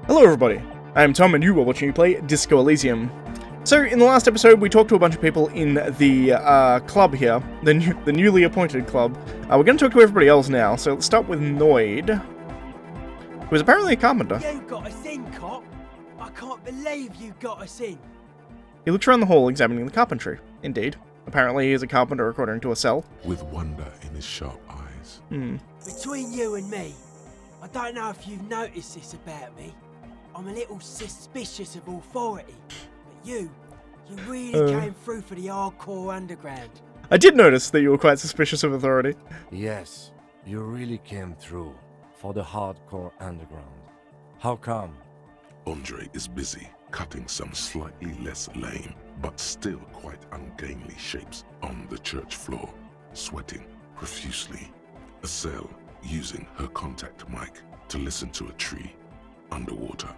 Hello everybody, I'm Tom and you are watching me play Disco Elysium. So, in the last episode we talked to a bunch of people in the club here, the newly appointed club. We're going to talk to everybody else now, so let's start with Noid, who is apparently a carpenter. You got us in, cop! I can't believe you got us in! He looks around the hall examining the carpentry. Indeed. Apparently he is a carpenter according to a cell. With wonder in his sharp eyes. Between you and me, I don't know if you've noticed this about me. I'm a little suspicious of authority, but you really came through for the hardcore underground. I did notice that you were quite suspicious of authority. Yes, you really came through for the hardcore underground. How come? Andre is busy cutting some slightly less lame, but still quite ungainly shapes on the church floor, sweating profusely. Estelle using her contact mic to listen to a tree underwater.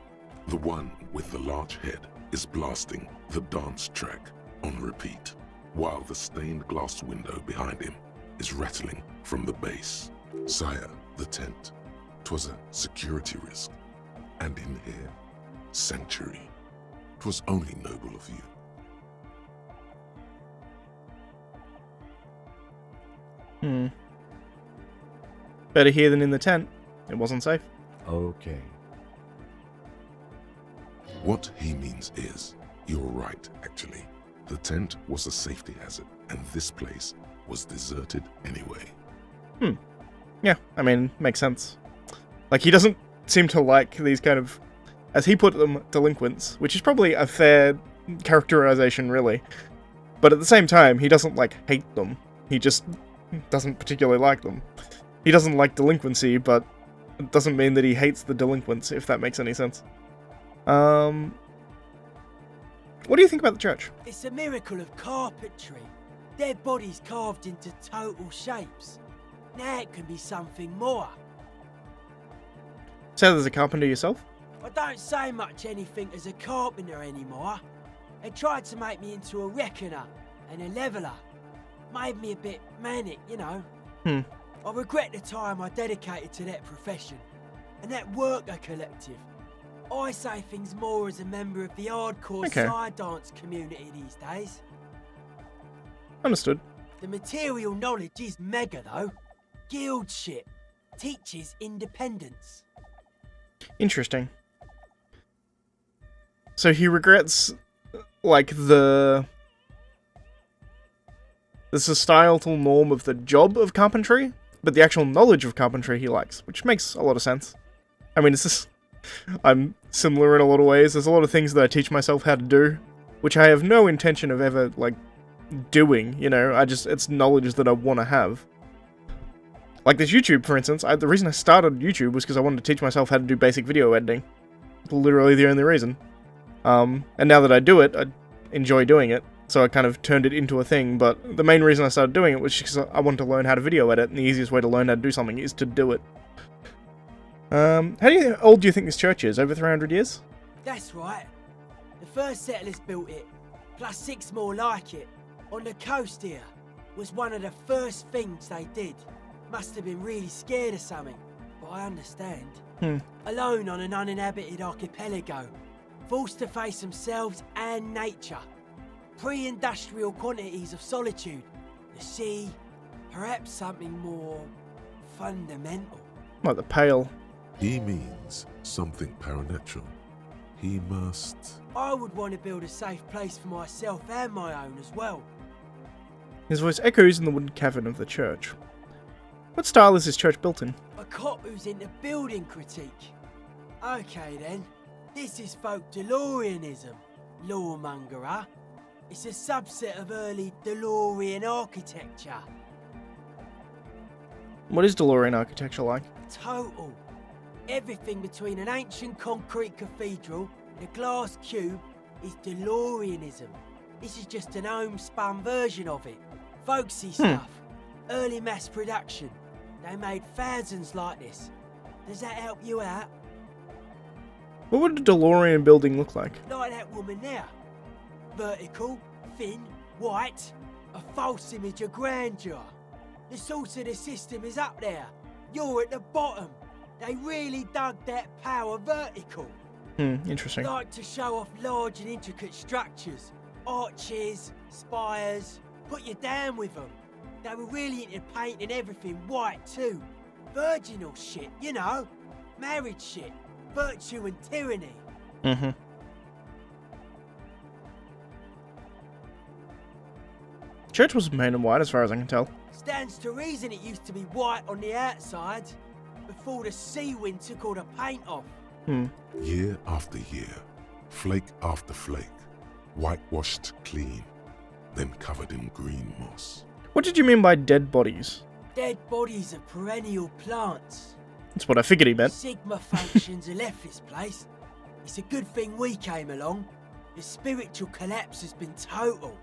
The one with the large head is blasting the dance track on repeat, while the stained glass window behind him is rattling from the bass. Sire, the tent. 'Twas a security risk. And in here, sanctuary. 'Twas only noble of you. Better here than in the tent. It wasn't safe. Okay. What he means is, you're right, actually. The tent was a safety hazard, and this place was deserted anyway. Yeah, I mean, makes sense. Like, he doesn't seem to like these kind of, as he put them, delinquents, which is probably a fair characterization, really. But at the same time, he doesn't, like, hate them. He just doesn't particularly like them. He doesn't like delinquency, but it doesn't mean that he hates the delinquents, if that makes any sense. What do you think about the church? It's a miracle of carpentry. Dead bodies carved into total shapes. Now it can be something more. So there's a carpenter yourself? I don't say much anything as a carpenter anymore. They tried to make me into a reckoner and a leveller. Made me a bit manic, you know. I regret the time I dedicated to that profession and that worker collective. I say things more as a member of the hardcore side dance community these days. Understood. The material knowledge is mega though. Guild shit. Teaches independence. Interesting. So he regrets, like, the societal norm of the job of carpentry, but the actual knowledge of carpentry he likes, which makes a lot of sense. I mean, it's just, I'm similar in a lot of ways. There's a lot of things that I teach myself how to do, which I have no intention of ever, like, doing, you know? It's knowledge that I want to have. Like this YouTube, for instance, the reason I started YouTube was because I wanted to teach myself how to do basic video editing. Literally the only reason. And now that I do it, I enjoy doing it, so I kind of turned it into a thing, but the main reason I started doing it was because I wanted to learn how to video edit, and the easiest way to learn how to do something is to do it. How old do you think this church is? Over 300 years? That's right. The first settlers built it, plus 6 more like it, on the coast here. Was one of the first things they did. Must have been really scared of something, but I understand. Alone on an uninhabited archipelago, forced to face themselves and nature. Pre-industrial quantities of solitude, the sea, perhaps something more fundamental. Like the Pale. He means something paranatural. He must... I would want to build a safe place for myself and my own as well. His voice echoes in the wooden cavern of the church. What style is this church built in? A cop who's into building critique. Okay then, this is folk DeLoreanism. Lawmonger, huh? It's a subset of early DeLorean architecture. What is DeLorean architecture like? Total. Everything between an ancient concrete cathedral and a glass cube is DeLoreanism. This is just an homespun version of it. Folksy stuff. Early mass production. They made thousands like this. Does that help you out? What would a DeLorean building look like? Like that woman there. Vertical, thin, white. A false image of grandeur. The source of the system is up there. You're at the bottom. They really dug that power vertical. Interesting. Like to show off large and intricate structures, arches, spires, put you down with them. They were really into painting everything white too. Virginal shit, you know. Marriage shit. Virtue and tyranny. Church was painted white as far as I can tell. Stands to reason it used to be white on the outside before the sea wind took all the paint off. Year after year, flake after flake, whitewashed clean, then covered in green moss. What did you mean by dead bodies? Dead bodies of perennial plants. That's what I figured he meant. Sigma functions have left this place. It's a good thing we came along. The spiritual collapse has been total.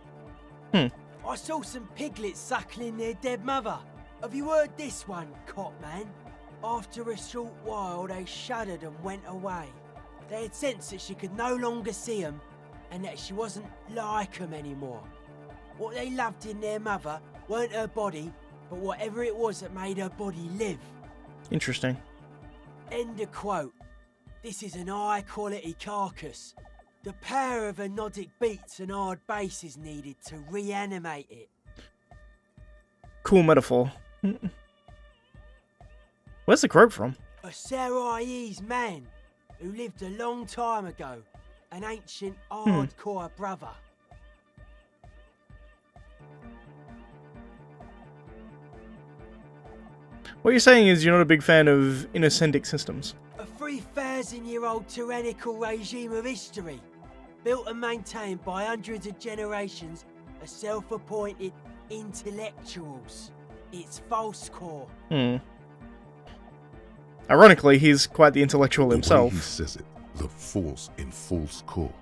I saw some piglets suckling their dead mother. Have you heard this one, Cop Man? After a short while, they shuddered and went away. They had sensed that she could no longer see them, and that she wasn't like them anymore. What they loved in their mother weren't her body, but whatever it was that made her body live. Interesting. End of quote. This is an high-quality carcass. The power of anodic beats and hard bass is needed to reanimate it. Cool metaphor. Where's the quote from? A Sarais man who lived a long time ago. An ancient hardcore brother. What you're saying is you're not a big fan of inascendic systems. A 3,000-year-old tyrannical regime of history, built and maintained by hundreds of generations of self-appointed intellectuals. It's false core. Ironically, he's quite the intellectual himself. The way he says it, the force in false core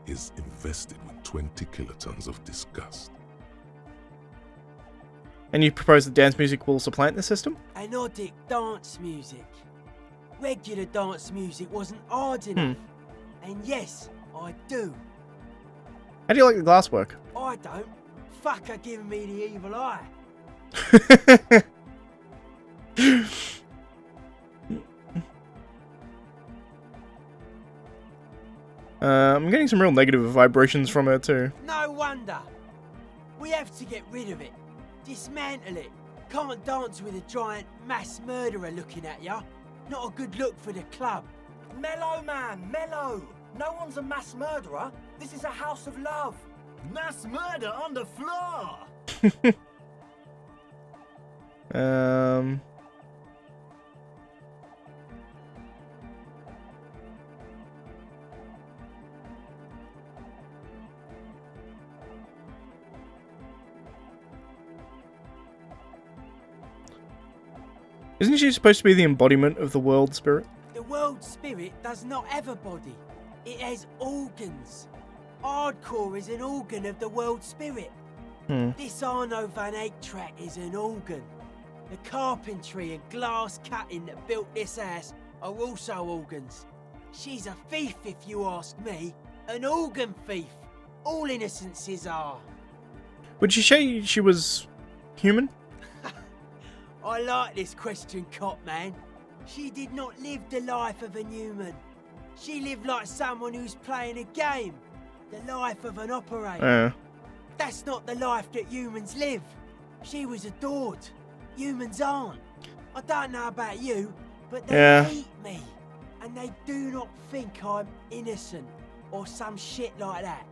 is invested with 20 kilotons of disgust. And you propose that dance music will supplant the system? Anodic dance music. Regular dance music wasn't hard enough. And yes, I do. How do you like the glasswork? I don't. Fuck her giving me the evil eye. I'm getting some real negative vibrations from it too. No wonder. We have to get rid of it. Dismantle it. Can't dance with a giant mass murderer looking at ya. Not a good look for the club. Mellow, man, mellow. No one's a mass murderer. This is a house of love. Mass murder on the floor. Isn't she supposed to be the embodiment of the world spirit? The world spirit does not have a body. It has organs. Hardcore is an organ of the world spirit. This Arno van Eyck track is an organ. The carpentry and glass cutting that built this house are also organs. She's a thief, if you ask me. An organ thief. All innocences are. Would you say she was human? I like this question, Cop Man. She did not live the life of a human. She lived like someone who's playing a game. The life of an operator. That's not the life that humans live. She was adored. Humans aren't. I don't know about you, but they hate me. And they do not think I'm innocent or some shit like that.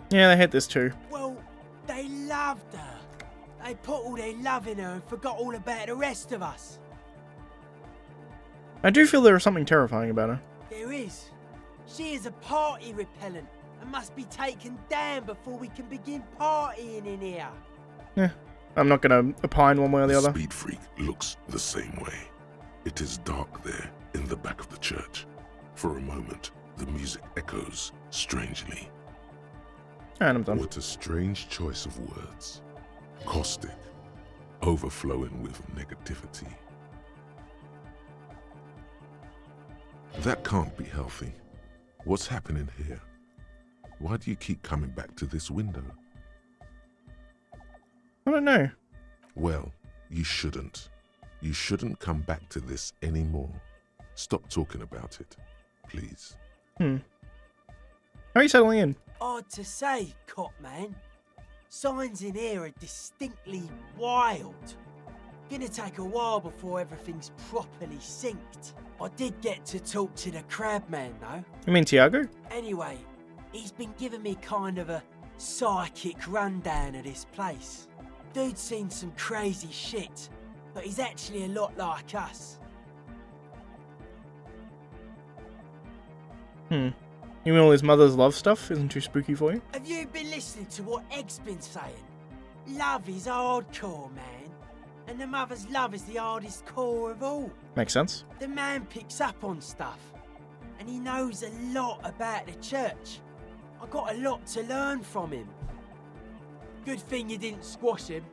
Yeah, they hate this too. Well, they loved her. They put all their love in her and forgot all about the rest of us. I do feel there is something terrifying about her. There is. She is a party repellent and must be taken down before we can begin partying in here. Yeah, I'm not going to opine one way or the other. Speed Freak looks the same way. It is dark there in the back of the church. For a moment, the music echoes strangely. And I'm done. What a strange choice of words. Caustic, overflowing with negativity. That can't be healthy. What's happening here? Why do you keep coming back to this window? I don't know. Well, you shouldn't. You shouldn't come back to this anymore. Stop talking about it, please. How are you settling in? Hard to say, cop man. Signs in here are distinctly wild. Gonna take a while before everything's properly synced. I did get to talk to the crab man though. You mean Tiago? Anyway, he's been giving me kind of a psychic rundown of this place. Dude's seen some crazy shit, but he's actually a lot like us. You mean all his mother's love stuff isn't too spooky for you? Have you been listening to what Egg's been saying? Love is hardcore, man. And the mother's love is the hardest core of all. Makes sense. The man picks up on stuff. And he knows a lot about the church. I got a lot to learn from him. Good thing you didn't squash him.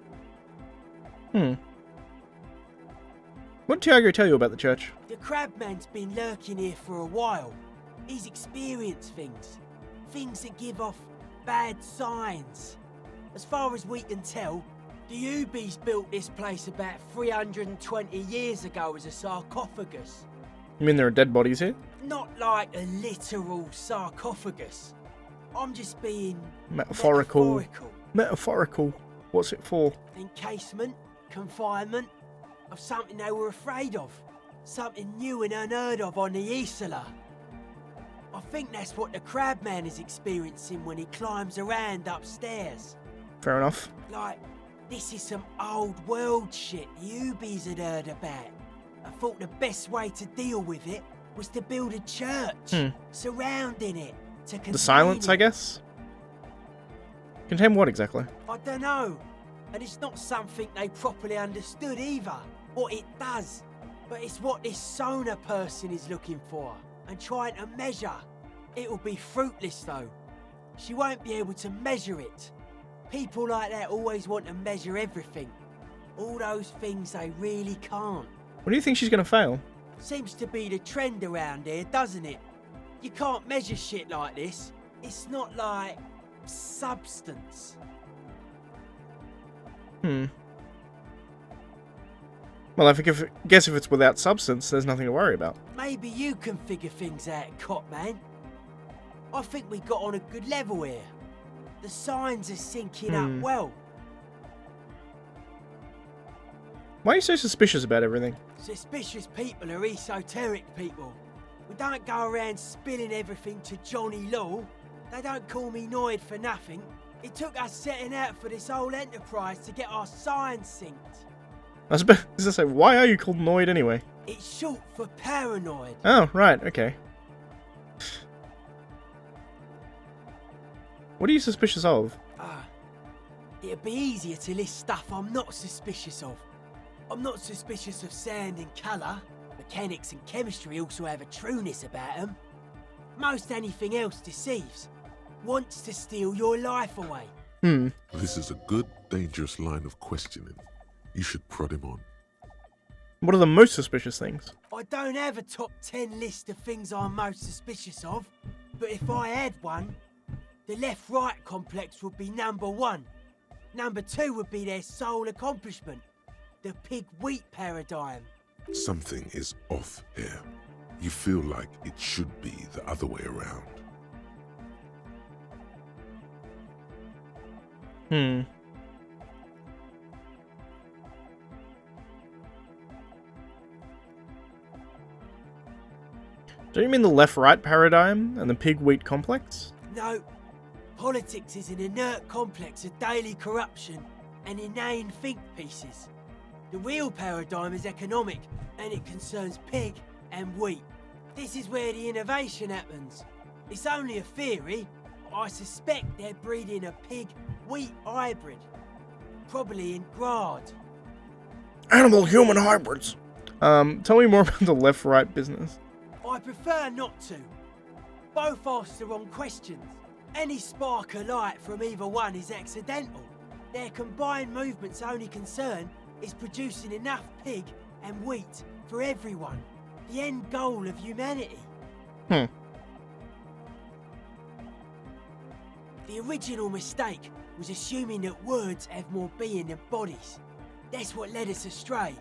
What did Tiago tell you about the church? The crabman's been lurking here for a while. He's experienced things. Things that give off bad signs. As far as we can tell, the Ubies built this place about 320 years ago as a sarcophagus. You mean there are dead bodies here? Not like a literal sarcophagus. I'm just being Metaphorical. Metaphorical. What's it for? Encasement, confinement, of something they were afraid of. Something new and unheard of on the Isla. I think that's what the crabman is experiencing when he climbs around upstairs. Fair enough. Like, this is some old world shit the Ubies had heard about. I thought the best way to deal with it was to build a church surrounding it to contain The silence, it. I guess? Contain what exactly? I don't know. And it's not something they properly understood either, what it does. But it's what this sonar person is looking for and trying to measure. It'll be fruitless though. She won't be able to measure it. People like that always want to measure everything. All those things they really can't. What do you think she's gonna fail? Seems to be the trend around here, doesn't it? You can't measure shit like this. It's not like substance. Well, guess if it's without substance, there's nothing to worry about. Maybe you can figure things out, cop man. I think we got on a good level here. The signs are syncing up well. Why are you so suspicious about everything? Suspicious people are esoteric people. We don't go around spilling everything to Johnny Law. They don't call me Noid for nothing. It took us setting out for this whole enterprise to get our signs synced. I was about to say, why are you called Noid anyway? It's short for paranoid. Oh, right, okay. What are you suspicious of? It'd be easier to list stuff I'm not suspicious of. I'm not suspicious of sound and colour. Mechanics and chemistry also have a trueness about them. Most anything else deceives. Wants to steal your life away. This is a good, dangerous line of questioning. You should prod him on. What are the most suspicious things? I don't have a top 10 list of things I'm most suspicious of, but if I had one, the left-right complex would be number 1. Number 2 would be their sole accomplishment, the pig-wheat paradigm. Something is off here. You feel like it should be the other way around. Do you mean the left-right paradigm and the pig-wheat complex? No, politics is an inert complex of daily corruption and inane think pieces. The real paradigm is economic, and it concerns pig and wheat. This is where the innovation happens. It's only a theory, but I suspect they're breeding a pig-wheat hybrid. Probably in Grad. Animal-human hybrids! Tell me more about the left-right business. I prefer not to. Both ask the wrong questions. Any spark of light from either one is accidental. Their combined movement's only concern is producing enough pig and wheat for everyone. The end goal of humanity. The original mistake was assuming that words have more being than bodies. That's what led us astray.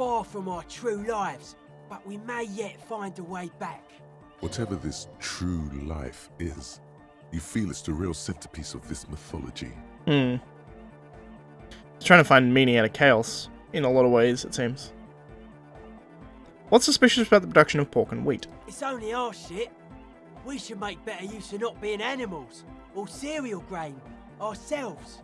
far from our true lives, but we may yet find a way back. Whatever this true life is, you feel it's the real centerpiece of this mythology. He's trying to find meaning out of chaos, in a lot of ways, it seems. What's suspicious about the production of pork and wheat? It's only our shit. We should make better use of not being animals, or cereal grain, ourselves.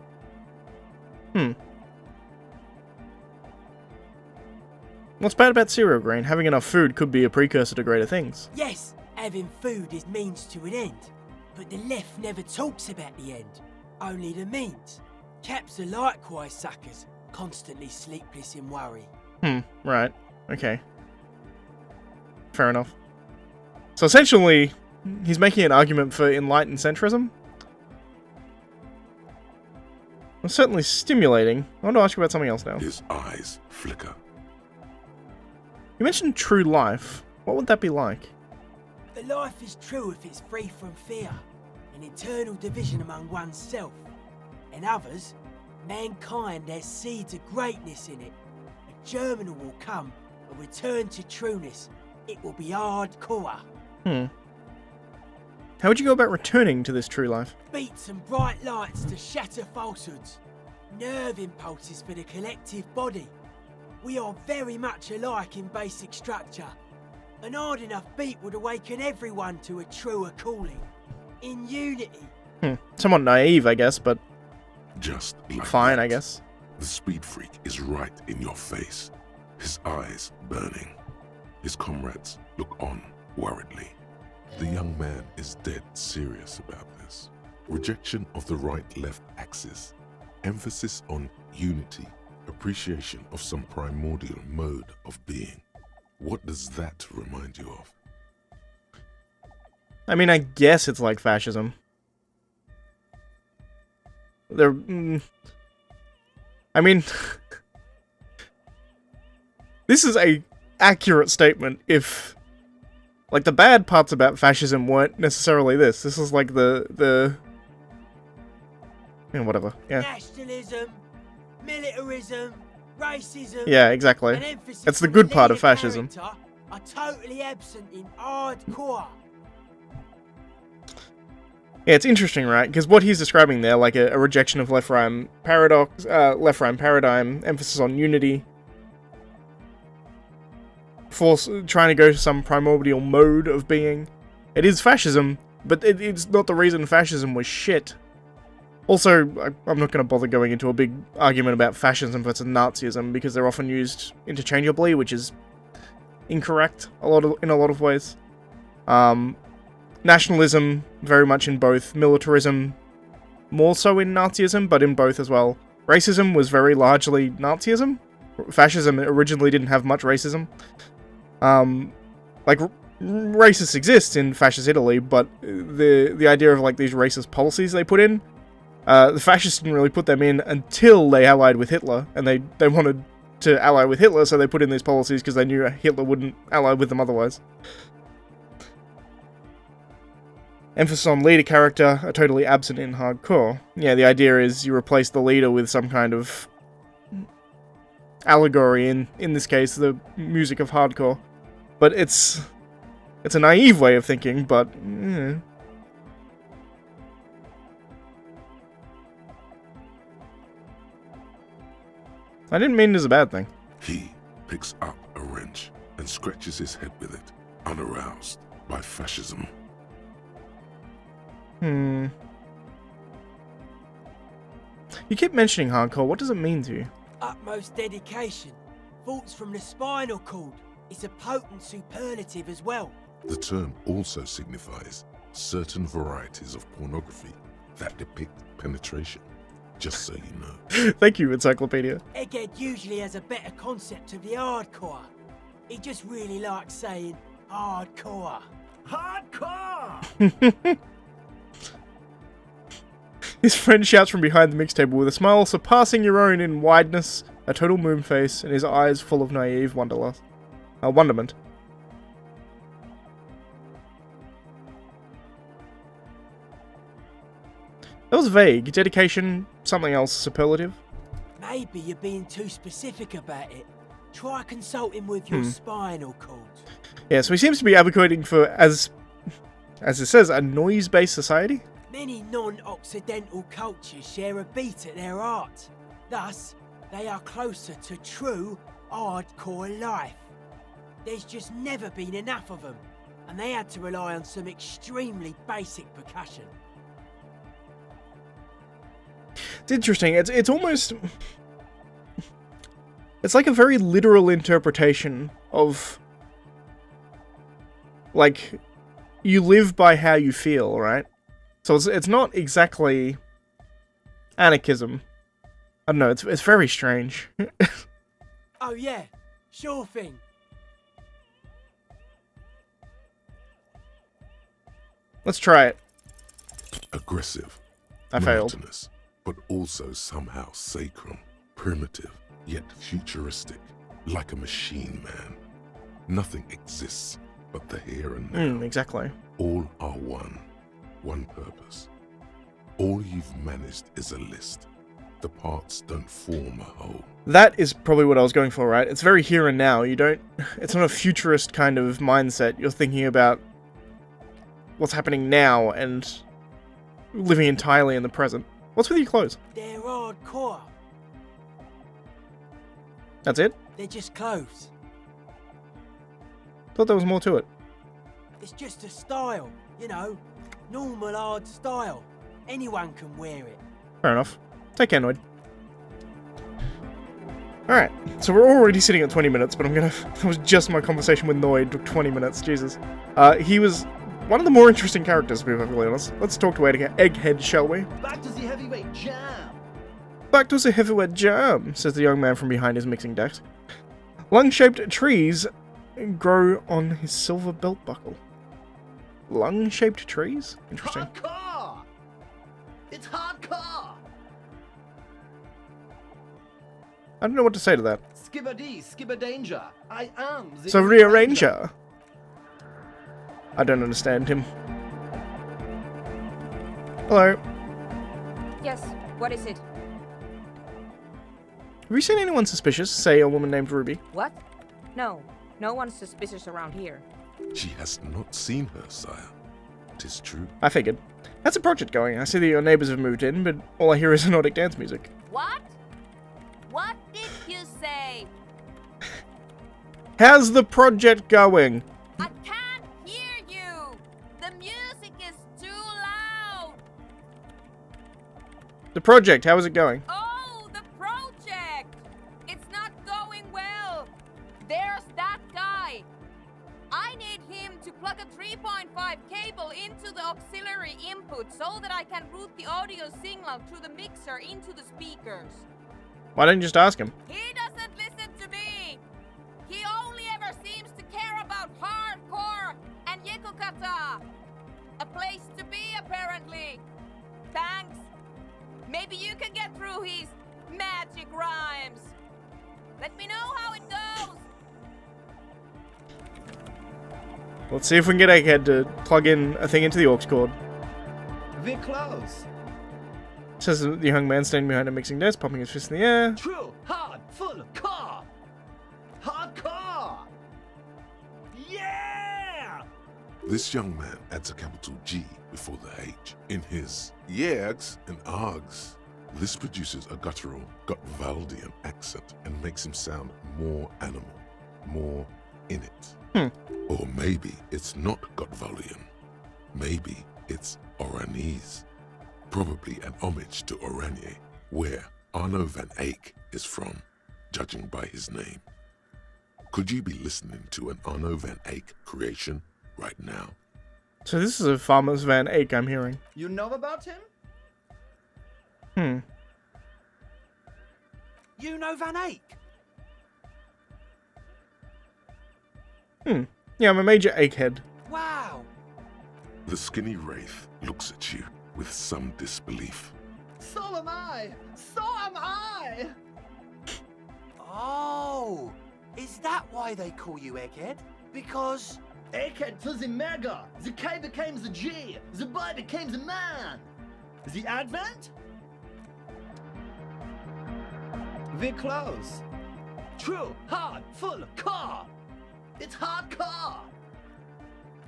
What's bad about cereal grain? Having enough food could be a precursor to greater things. Yes, having food is means to an end. But the left never talks about the end, only the means. Caps are likewise suckers, constantly sleepless in worry. Right. Okay. Fair enough. So essentially, he's making an argument for enlightened centrism. It's certainly stimulating. I want to ask you about something else now. His eyes flicker. You mentioned true life. What would that be like? The life is true if it's free from fear, an internal division among oneself. And others, mankind has seeds of greatness in it. A germinal will come, a return to trueness. It will be hardcore. How would you go about returning to this true life? Beats and bright lights to shatter falsehoods. Nerve impulses for the collective body. We are very much alike in basic structure. An hard enough beat would awaken everyone to a truer calling. In unity. Somewhat naive, I guess, but Just like fine, that. I guess. The speed freak is right in your face, his eyes burning. His comrades look on worriedly. The young man is dead serious about this. Rejection of the right-left axis, emphasis on unity, appreciation of some primordial mode of being. What does that remind you of? I mean, I guess it's like fascism. I mean, this is a accurate statement if, like, the bad parts about fascism weren't necessarily this. This is like the whatever. Yeah. Nationalism, militarism, racism. Yeah, exactly. and emphasis That's the on good part of leader fascism. character are totally absent in hardcore. Yeah, it's interesting, right? Because what he's describing there, like a rejection of left-right paradox, left-right paradigm, emphasis on unity, trying to go to some primordial mode of being. It is fascism, but it's not the reason fascism was shit. Also, I'm not going to bother going into a big argument about fascism versus Nazism, because they're often used interchangeably, which is incorrect in a lot of ways. Nationalism, very much in both. Militarism, more so in Nazism, but in both as well. Racism was very largely Nazism. Fascism originally didn't have much racism. Like, racists exist in fascist Italy, but the idea of, like, these racist policies they put in, the fascists didn't really put them in until they allied with Hitler, and they wanted to ally with Hitler, so they put in these policies because they knew Hitler wouldn't ally with them otherwise. Emphasis on leader character are totally absent in hardcore. Yeah, the idea is you replace the leader with some kind of allegory, in this case, the music of hardcore. But it's a naive way of thinking, but I didn't mean it as a bad thing. He picks up a wrench and scratches his head with it, unaroused by fascism. You keep mentioning hardcore. What does it mean to you? Utmost dedication. Thoughts from the spinal cord. It's a potent superlative as well. The term also signifies certain varieties of pornography that depict penetration, just so you know. Thank you, Encyclopedia. Egghead usually has a better concept of the hardcore. He just really likes saying hardcore. Hardcore! His friend shouts from behind the mix table with a smile surpassing your own in wideness, a total moon face, and his eyes full of naive wonderment. That was vague. Dedication, something else superlative. Maybe you're being too specific about it. Try consulting with your spinal cord. Yeah, so he seems to be advocating for, as it says, a noise-based society? Many non-Occidental cultures share a beat at their art. Thus, they are closer to true, hardcore life. There's just never been enough of them, and they had to rely on some extremely basic percussion. It's interesting. It's almost... It's like a very literal interpretation of... Like, you live by how you feel, right? So it's not exactly anarchism. I don't know, it's very strange. Oh yeah, sure thing. Let's try it. Aggressive, I failed. monotonous, but also somehow sacred, primitive, yet futuristic, like a machine, man. Nothing exists but the here and now. Exactly. All are one purpose. All you've managed is a list. The parts don't form a whole. That is probably what I was going for, right? It's very here and now. It's not a futurist kind of mindset. You're thinking about what's happening now and living entirely in the present. What's with your clothes? They're hardcore. That's it? They're just clothes. Thought there was more to it. It's just a style, you know, normal hard style. Anyone can wear it. Fair enough. Take care, Noid. Alright, so we're already sitting at 20 minutes, but that was just my conversation with Noid, took 20 minutes, Jesus. He was one of the more interesting characters, to be perfectly honest. Let's talk to Egghead, shall we? Back to the heavyweight jam. Back to the heavyweight jam, says the young man from behind his mixing desk. Lung-shaped trees grow on his silver belt buckle. Lung-shaped trees? Interesting. Hardcore! It's hardcore! I don't know what to say to that. Skibbity, skibberdanger. I am the So rearranger. I don't understand him. Hello. Yes, what is it? Have you seen anyone suspicious? Say a woman named Ruby. What? No, no one's suspicious around here. She has not seen her, sire. 'Tis true. I figured. How's the project going? I see that your neighbors have moved in, but all I hear is Nordic dance music. What? What did you say? How's the project going? I can't hear you! The music is too loud! The project, how is it going? Oh, the project! It's not going well! There's that guy! I need him to plug a 3.5 cable into the auxiliary input so that I can route the audio signal through the mixer into the speakers. Why don't you just ask him? He doesn't listen to me! He only ever seems to care about hardcore and Yekukata! A place to be, apparently! Thanks! Maybe you can get through his magic rhymes! Let me know how it goes! Let's see if we can get Egghead to plug in a thing into the aux cord. We're close. Says the young man standing behind a mixing desk, popping his fist in the air. True, hard, full car. Hardcore. Yeah! This young man adds a capital G before the H in his yegs and args. This produces a guttural, Gotwaldian accent and makes him sound more animal, more in it. Or maybe it's not Gotwaldian. Maybe it's Oranese. Probably an homage to Oranje, where Arno van Eyck is from, judging by his name. Could you be listening to an Arno van Eyck creation right now? So this is a Farmer's Van Eyck I'm hearing. You know about him? You know Van Eyck? Yeah, I'm a major Egghead. Wow. The skinny wraith looks at you with some disbelief. So am I! So am I! Oh, is that why they call you Egghead? Because... Egghead to the mega! The K became the G! The boy became the man! The Advent? We're close. True, hard, full, car. It's hardcore.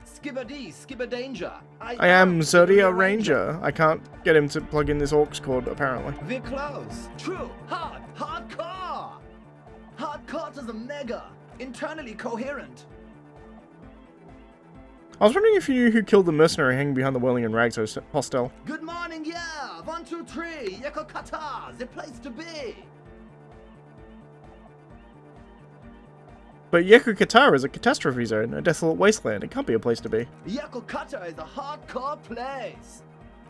Skibbity, skibberdanger. I am Zodia Ranger. I can't get him to plug in this aux cord, apparently. We're close. True, hard, hardcore. Hardcore to the mega. Internally coherent. I was wondering if you knew who killed the mercenary hanging behind the Whirling and Rags hostel. Good morning, yeah. 1, 2, 3. Yeko Kata, the place to be. But Yeku Qatar is a catastrophe zone, a desolate wasteland. It can't be a place to be. Yeko Kata is a hardcore place.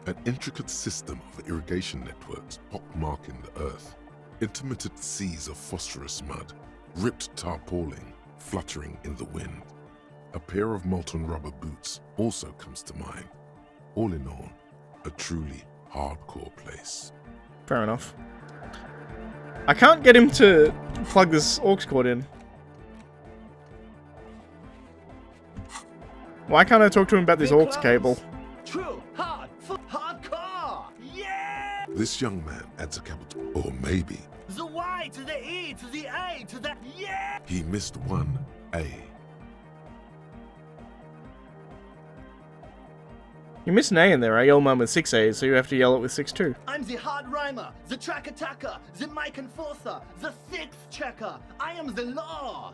An intricate system of irrigation networks pockmarking the earth. Intermittent seas of phosphorus mud, ripped tarpaulin fluttering in the wind. A pair of molten rubber boots also comes to mind. All in all, a truly hardcore place. Fair enough. I can't get him to plug this aux cord in. Why can't I talk to him about this aux cable? True, hard, hardcore. Yeah! This young man adds a capital, or maybe The Y to the E to the A to the... Yeah! he missed one A. You missed an A in there. I yell mine with 6 A's, so you have to yell it with 6 too. I'm the hard rhymer, the track attacker, the mic enforcer, the sixth checker. I am the law.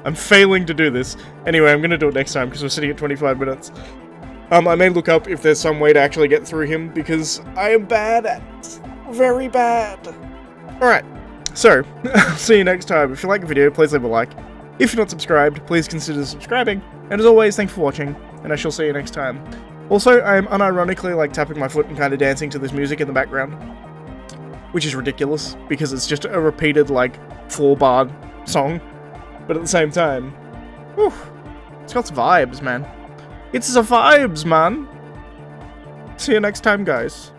I'm failing to do this. Anyway, I'm gonna do it next time because we're sitting at 25 minutes. I may look up if there's some way to actually get through him because I am bad at it. Very bad. Alright, so, I'll see you next time. If you like the video, please leave a like. If you're not subscribed, please consider subscribing. And as always, thanks for watching, and I shall see you next time. Also, I am unironically like tapping my foot and kind of dancing to this music in the background. Which is ridiculous, because it's just a repeated, like, 4-bar song. But at the same time, whew, it's got some vibes, man. It's the vibes, man. See you next time, guys.